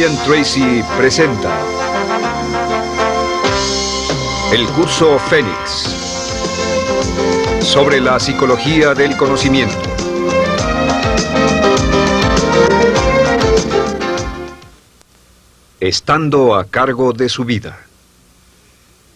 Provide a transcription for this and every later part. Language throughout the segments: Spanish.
Brian Tracy presenta el curso Fénix sobre la psicología del conocimiento. Estando a cargo de su vida.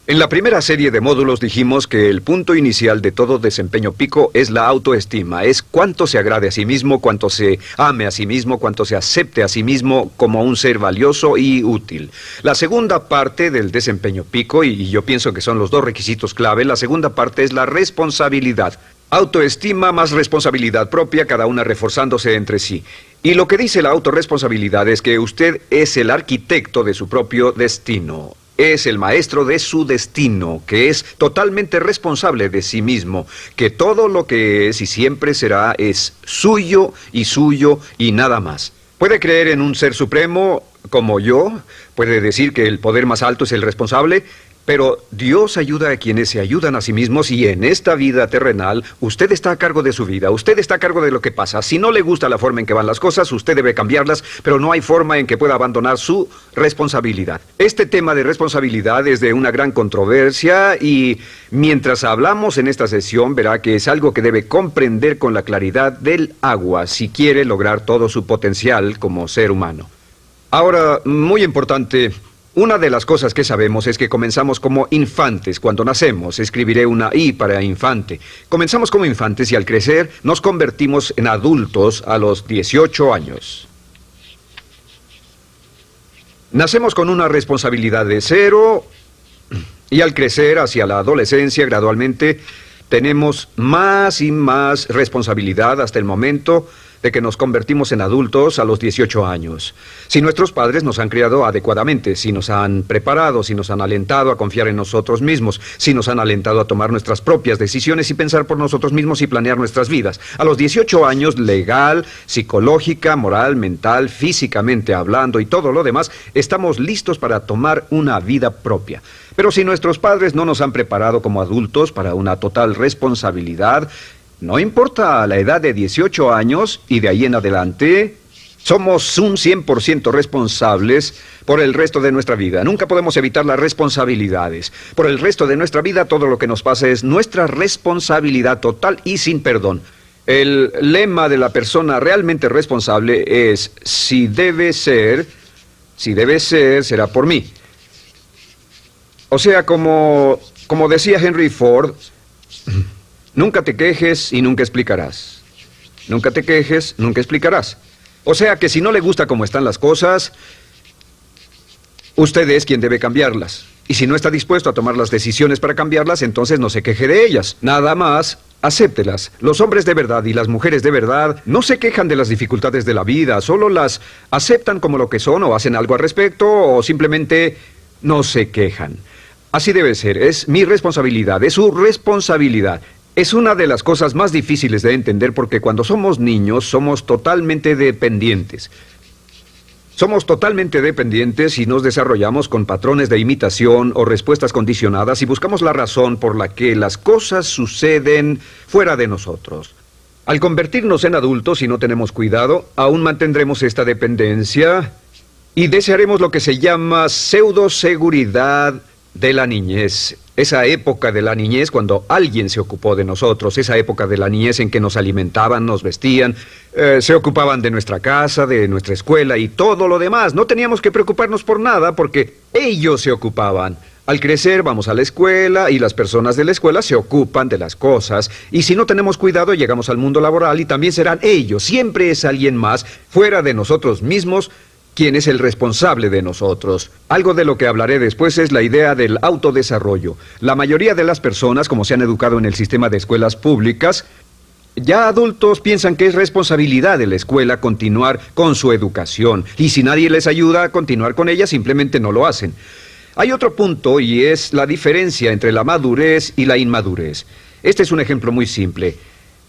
En la primera serie de módulos dijimos que el punto inicial de todo desempeño pico es la autoestima, es cuánto se agrade a sí mismo, cuánto se ame a sí mismo, cuánto se acepte a sí mismo como un ser valioso y útil. La segunda parte del desempeño pico, y yo pienso que son los dos requisitos clave, la segunda parte es la responsabilidad. Autoestima más responsabilidad propia, cada una reforzándose entre sí. Y lo que dice la autorresponsabilidad es que usted es el arquitecto de su propio destino. Es el maestro de su destino, que es totalmente responsable de sí mismo, que todo lo que es y siempre será es suyo y nada más. Puede creer en un ser supremo como yo, puede decir que el poder más alto es el responsable, pero Dios ayuda a quienes se ayudan a sí mismos y en esta vida terrenal usted está a cargo de su vida, usted está a cargo de lo que pasa. Si no le gusta la forma en que van las cosas, usted debe cambiarlas, pero no hay forma en que pueda abandonar su responsabilidad. Este tema de responsabilidad es de una gran controversia y mientras hablamos en esta sesión verá que es algo que debe comprender con la claridad del agua si quiere lograr todo su potencial como ser humano. Ahora, muy importante, una de las cosas que sabemos es que comenzamos como infantes cuando nacemos. Escribiré una I para infante. Comenzamos como infantes y al crecer nos convertimos en adultos a los 18 años. Nacemos con una responsabilidad de 0 y al crecer hacia la adolescencia gradualmente tenemos más y más responsabilidad hasta el momento de que nos convertimos en adultos a los 18 años. Si nuestros padres nos han criado adecuadamente, si nos han preparado, si nos han alentado a confiar en nosotros mismos, si nos han alentado a tomar nuestras propias decisiones y pensar por nosotros mismos y planear nuestras vidas. A los 18 años, legal, psicológica, moral, mental, físicamente hablando y todo lo demás, estamos listos para tomar una vida propia. Pero si nuestros padres no nos han preparado como adultos para una total responsabilidad, no importa la edad de 18 años y de ahí en adelante, somos un 100% responsables por el resto de nuestra vida. Nunca podemos evitar las responsabilidades. Por el resto de nuestra vida, todo lo que nos pasa es nuestra responsabilidad total y sin perdón. El lema de la persona realmente responsable es, si debe ser, será por mí. O sea, como decía Henry Ford, nunca te quejes y nunca explicarás. Nunca te quejes, nunca explicarás. O sea que si no le gusta cómo están las cosas, usted es quien debe cambiarlas. Y si no está dispuesto a tomar las decisiones para cambiarlas, entonces no se queje de ellas. Nada más, acéptelas. Los hombres de verdad y las mujeres de verdad no se quejan de las dificultades de la vida, solo las aceptan como lo que son o hacen algo al respecto o simplemente no se quejan. Así debe ser, es mi responsabilidad, es su responsabilidad. Es una de las cosas más difíciles de entender porque cuando somos niños somos totalmente dependientes. Somos totalmente dependientes y nos desarrollamos con patrones de imitación o respuestas condicionadas y buscamos la razón por la que las cosas suceden fuera de nosotros. Al convertirnos en adultos, si no tenemos cuidado, aún mantendremos esta dependencia y desearemos lo que se llama pseudoseguridad de la niñez. Esa época de la niñez cuando alguien se ocupó de nosotros, esa época de la niñez en que nos alimentaban, nos vestían, se ocupaban de nuestra casa, de nuestra escuela y todo lo demás. No teníamos que preocuparnos por nada porque ellos se ocupaban. Al crecer vamos a la escuela y las personas de la escuela se ocupan de las cosas y si no tenemos cuidado llegamos al mundo laboral y también serán ellos. Siempre es alguien más fuera de nosotros mismos quien es el responsable de nosotros. Algo de lo que hablaré después es la idea del autodesarrollo. La mayoría de las personas, como se han educado en el sistema de escuelas públicas, ya adultos piensan que es responsabilidad de la escuela continuar con su educación. Y si nadie les ayuda a continuar con ella, simplemente no lo hacen. Hay otro punto y es la diferencia entre la madurez y la inmadurez. Este es un ejemplo muy simple.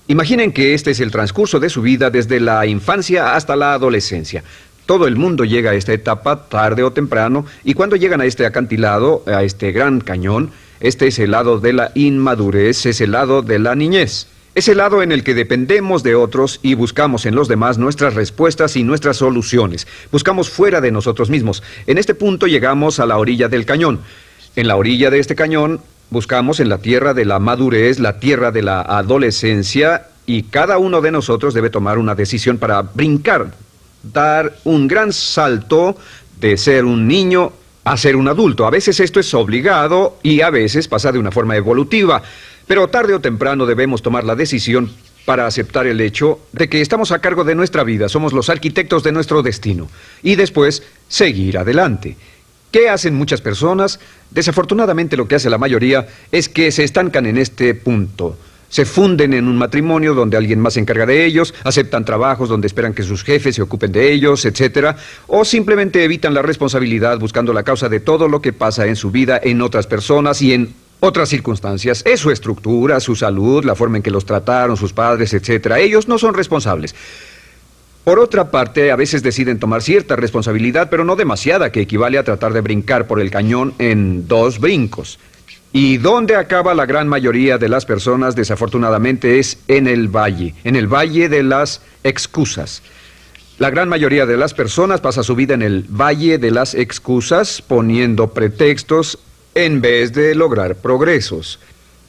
Imaginen que este es el transcurso de su vida desde la infancia hasta la adolescencia. Todo el mundo llega a esta etapa tarde o temprano y cuando llegan a este acantilado, a este gran cañón, este es el lado de la inmadurez, es el lado de la niñez. Es el lado en el que dependemos de otros y buscamos en los demás nuestras respuestas y nuestras soluciones. Buscamos fuera de nosotros mismos. En este punto llegamos a la orilla del cañón. En la orilla de este cañón buscamos en la tierra de la madurez, la tierra de la adolescencia, y cada uno de nosotros debe tomar una decisión para brincar, dar un gran salto de ser un niño a ser un adulto. A veces esto es obligado y a veces pasa de una forma evolutiva. Pero tarde o temprano debemos tomar la decisión para aceptar el hecho de que estamos a cargo de nuestra vida, somos los arquitectos de nuestro destino, y después seguir adelante. ¿Qué hacen muchas personas? Desafortunadamente lo que hace la mayoría es que se estancan en este punto. Se funden en un matrimonio donde alguien más se encarga de ellos, aceptan trabajos donde esperan que sus jefes se ocupen de ellos, etc. O simplemente evitan la responsabilidad buscando la causa de todo lo que pasa en su vida en otras personas y en otras circunstancias. Es su estructura, su salud, la forma en que los trataron sus padres, etc. Ellos no son responsables. Por otra parte, a veces deciden tomar cierta responsabilidad, pero no demasiada, que equivale a tratar de brincar por el cañón en 2 brincos. ¿Y dónde acaba la gran mayoría de las personas? Desafortunadamente es en el valle de las excusas. La gran mayoría de las personas pasa su vida en el valle de las excusas, poniendo pretextos en vez de lograr progresos.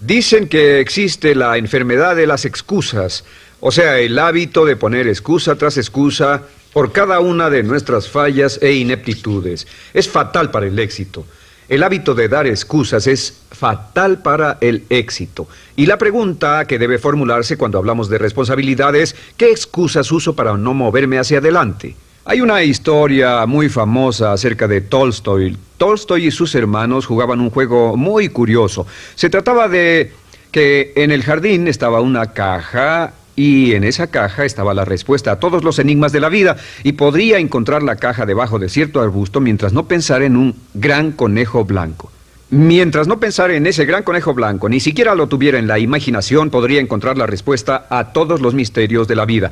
Dicen que existe la enfermedad de las excusas, o sea, el hábito de poner excusa tras excusa por cada una de nuestras fallas e ineptitudes. Es fatal para el éxito. El hábito de dar excusas es fatal para el éxito. Y la pregunta que debe formularse cuando hablamos de responsabilidad es: ¿qué excusas uso para no moverme hacia adelante? Hay una historia muy famosa acerca de Tolstoy. Tolstoy y sus hermanos jugaban un juego muy curioso. Se trataba de que en el jardín estaba una caja y en esa caja estaba la respuesta a todos los enigmas de la vida, y podría encontrar la caja debajo de cierto arbusto mientras no pensara en un gran conejo blanco. Mientras no pensara en ese gran conejo blanco, ni siquiera lo tuviera en la imaginación, podría encontrar la respuesta a todos los misterios de la vida.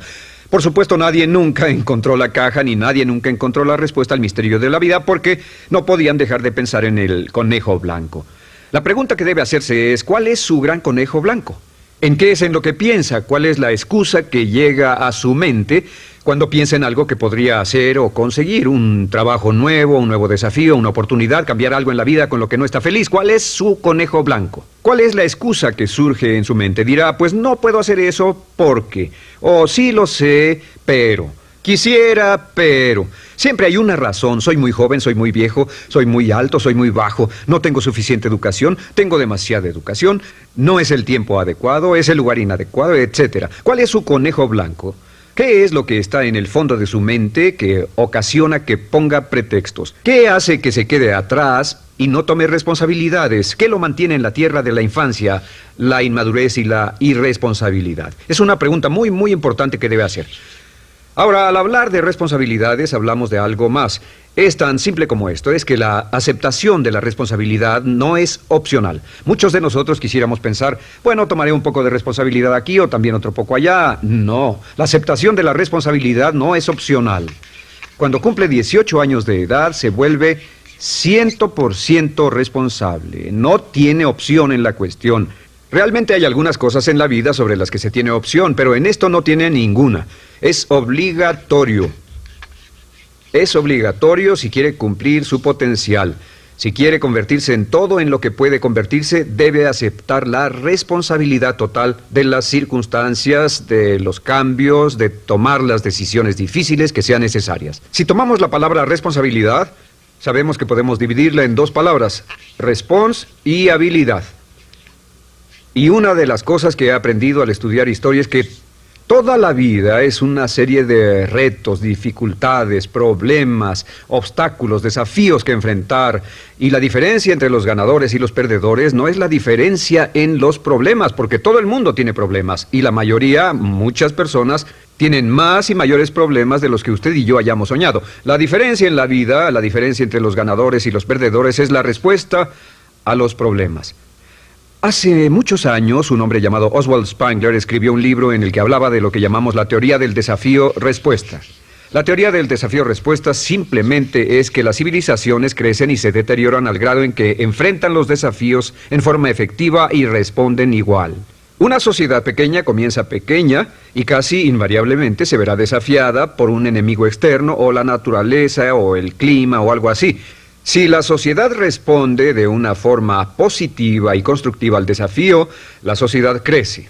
Por supuesto, nadie nunca encontró la caja, ni nadie nunca encontró la respuesta al misterio de la vida, porque no podían dejar de pensar en el conejo blanco. La pregunta que debe hacerse es: ¿cuál es su gran conejo blanco? ¿En qué es en lo que piensa? ¿Cuál es la excusa que llega a su mente cuando piensa en algo que podría hacer o conseguir? Un trabajo nuevo, un nuevo desafío, una oportunidad, cambiar algo en la vida con lo que no está feliz. ¿Cuál es su conejo blanco? ¿Cuál es la excusa que surge en su mente? Dirá: pues no puedo hacer eso porque, o sí lo sé, pero, quisiera, pero. Siempre hay una razón. Soy muy joven, soy muy viejo, soy muy alto, soy muy bajo, no tengo suficiente educación, tengo demasiada educación, no es el tiempo adecuado, es el lugar inadecuado, etc. ¿Cuál es su conejo blanco? ¿Qué es lo que está en el fondo de su mente que ocasiona que ponga pretextos? ¿Qué hace que se quede atrás y no tome responsabilidades? ¿Qué lo mantiene en la tierra de la infancia, la inmadurez y la irresponsabilidad? Es una pregunta muy, muy importante que debe hacer. Ahora, al hablar de responsabilidades, hablamos de algo más. Es tan simple como esto: es que la aceptación de la responsabilidad no es opcional. Muchos de nosotros quisiéramos pensar: bueno, tomaré un poco de responsabilidad aquí o también otro poco allá. No, la aceptación de la responsabilidad no es opcional. Cuando cumple 18 años de edad, se vuelve 100% responsable. No tiene opción en la cuestión. Realmente hay algunas cosas en la vida sobre las que se tiene opción, pero en esto no tiene ninguna. Es obligatorio. Es obligatorio si quiere cumplir su potencial. Si quiere convertirse en todo en lo que puede convertirse, debe aceptar la responsabilidad total de las circunstancias, de los cambios, de tomar las decisiones difíciles que sean necesarias. Si tomamos la palabra responsabilidad, sabemos que podemos dividirla en 2 palabras: respons y habilidad. Y una de las cosas que he aprendido al estudiar historia es que toda la vida es una serie de retos, dificultades, problemas, obstáculos, desafíos que enfrentar. Y la diferencia entre los ganadores y los perdedores no es la diferencia en los problemas, porque todo el mundo tiene problemas. Y la mayoría, muchas personas, tienen más y mayores problemas de los que usted y yo hayamos soñado. La diferencia en la vida, la diferencia entre los ganadores y los perdedores, es la respuesta a los problemas. Hace muchos años, un hombre llamado Oswald Spengler escribió un libro en el que hablaba de lo que llamamos la teoría del desafío-respuesta. La teoría del desafío-respuesta simplemente es que las civilizaciones crecen y se deterioran al grado en que enfrentan los desafíos en forma efectiva y responden igual. Una sociedad pequeña comienza pequeña y casi invariablemente se verá desafiada por un enemigo externo o la naturaleza o el clima o algo así. Si la sociedad responde de una forma positiva y constructiva al desafío, la sociedad crece.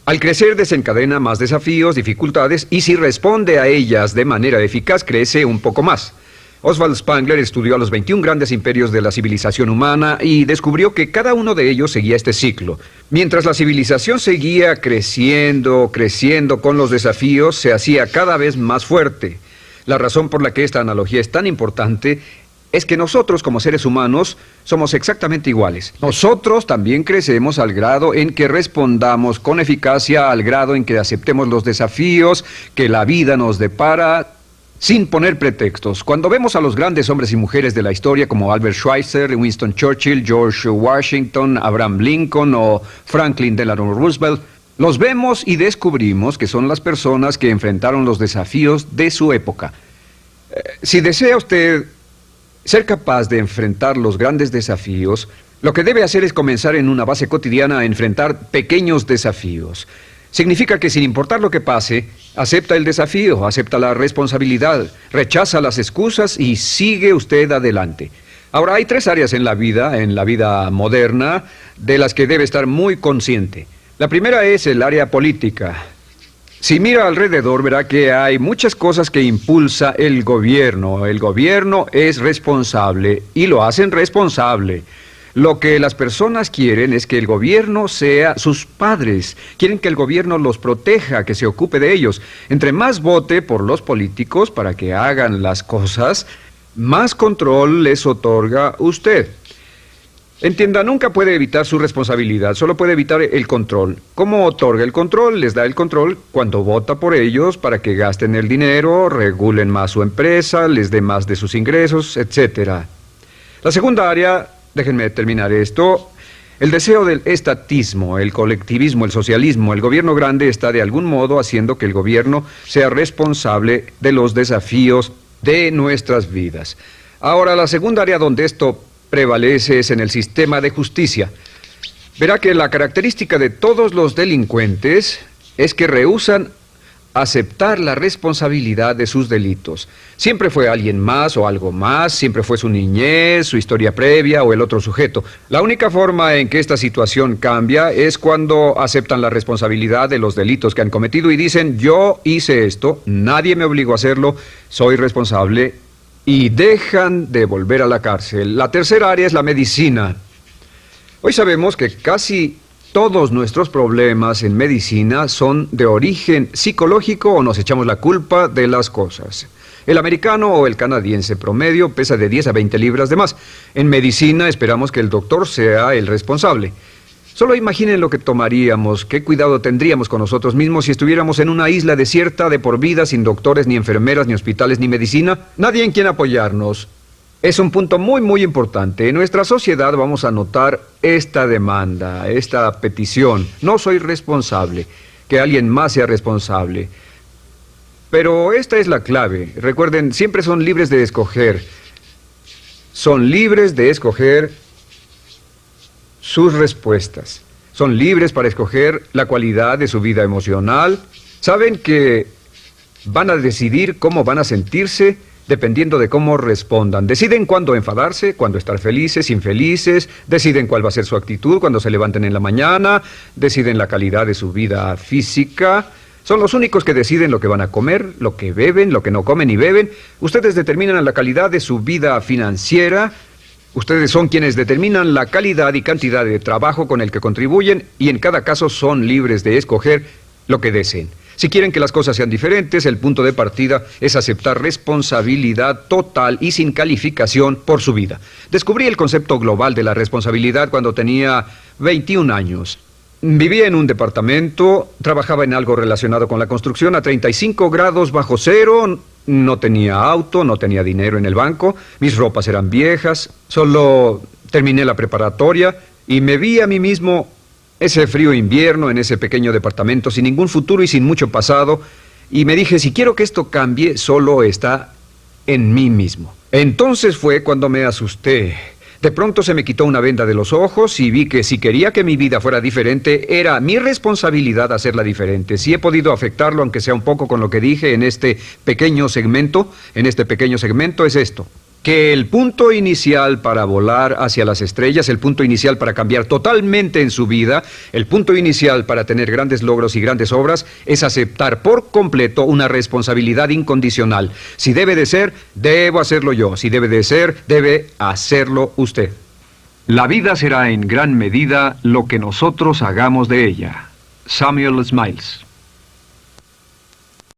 Al crecer desencadena más desafíos, dificultades, y si responde a ellas de manera eficaz, crece un poco más. Oswald Spengler estudió a los 21 grandes imperios de la civilización humana y descubrió que cada uno de ellos seguía este ciclo. Mientras la civilización seguía creciendo con los desafíos, se hacía cada vez más fuerte. La razón por la que esta analogía es tan importante es que nosotros, como seres humanos, somos exactamente iguales. Nosotros también crecemos al grado en que respondamos con eficacia, al grado en que aceptemos los desafíos que la vida nos depara, sin poner pretextos. Cuando vemos a los grandes hombres y mujeres de la historia como Albert Schweitzer, Winston Churchill, George Washington, Abraham Lincoln o Franklin Delano Roosevelt, los vemos y descubrimos que son las personas que enfrentaron los desafíos de su época. Si desea usted ser capaz de enfrentar los grandes desafíos, lo que debe hacer es comenzar en una base cotidiana a enfrentar pequeños desafíos. Significa que sin importar lo que pase, acepta el desafío, acepta la responsabilidad, rechaza las excusas y sigue usted adelante. Ahora, hay 3 áreas en la vida moderna, de las que debe estar muy consciente. La primera es el área política. Si mira alrededor, verá que hay muchas cosas que impulsa el gobierno. El gobierno es responsable y lo hacen responsable. Lo que las personas quieren es que el gobierno sea sus padres. Quieren que el gobierno los proteja, que se ocupe de ellos. Entre más vote por los políticos para que hagan las cosas, más control les otorga usted. Entienda, nunca puede evitar su responsabilidad, solo puede evitar el control. ¿Cómo otorga el control? Les da el control cuando vota por ellos para que gasten el dinero, regulen más su empresa, les dé más de sus ingresos, etc. La segunda área, déjenme terminar esto, el deseo del estatismo, el colectivismo, el socialismo. El gobierno grande está de algún modo haciendo que el gobierno sea responsable de los desafíos de nuestras vidas. Ahora, la segunda área donde esto prevalece es en el sistema de justicia. Verá que la característica de todos los delincuentes es que rehúsan aceptar la responsabilidad de sus delitos. Siempre fue alguien más o algo más, siempre fue su niñez, su historia previa o el otro sujeto. La única forma en que esta situación cambia es cuando aceptan la responsabilidad de los delitos que han cometido y dicen: yo hice esto, nadie me obligó a hacerlo, soy responsable, y dejan de volver a la cárcel. La tercera área es la medicina. Hoy sabemos que casi todos nuestros problemas en medicina son de origen psicológico o nos echamos la culpa de las cosas. El americano o el canadiense promedio pesa de 10 a 20 libras de más. En medicina esperamos que el doctor sea el responsable. Solo imaginen lo que tomaríamos, qué cuidado tendríamos con nosotros mismos si estuviéramos en una isla desierta de por vida, sin doctores, ni enfermeras, ni hospitales, ni medicina. Nadie en quien apoyarnos. Es un punto muy, muy importante. En nuestra sociedad vamos a notar esta demanda, esta petición. No soy responsable, que alguien más sea responsable. Pero esta es la clave. Recuerden, siempre son libres de escoger. Son libres de escoger sus respuestas. Son libres para escoger la cualidad de su vida emocional. Saben que van a decidir cómo van a sentirse dependiendo de cómo respondan. Deciden cuándo enfadarse, cuándo estar felices, infelices, deciden cuál va a ser su actitud cuando se levanten en la mañana, deciden la calidad de su vida física. Son los únicos que deciden lo que van a comer, lo que beben, lo que no comen ni beben. Ustedes determinan la calidad de su vida financiera. Ustedes son quienes determinan la calidad y cantidad de trabajo con el que contribuyen y en cada caso son libres de escoger lo que deseen. Si quieren que las cosas sean diferentes, el punto de partida es aceptar responsabilidad total y sin calificación por su vida. Descubrí el concepto global de la responsabilidad cuando tenía 21 años. Vivía en un departamento, trabajaba en algo relacionado con la construcción a 35 grados bajo cero, no tenía auto, no tenía dinero en el banco, mis ropas eran viejas, solo terminé la preparatoria y me vi a mí mismo ese frío invierno en ese pequeño departamento sin ningún futuro y sin mucho pasado, y me dije, si quiero que esto cambie, solo está en mí mismo. Entonces fue cuando me asusté. De pronto se me quitó una venda de los ojos y vi que si quería que mi vida fuera diferente, era mi responsabilidad hacerla diferente. Si he podido afectarlo, aunque sea un poco con lo que dije en este pequeño segmento, es esto. Que el punto inicial para volar hacia las estrellas, el punto inicial para cambiar totalmente en su vida, el punto inicial para tener grandes logros y grandes obras, es aceptar por completo una responsabilidad incondicional. Si debe de ser, debo hacerlo yo. Si debe de ser, debe hacerlo usted. La vida será en gran medida lo que nosotros hagamos de ella. Samuel Smiles.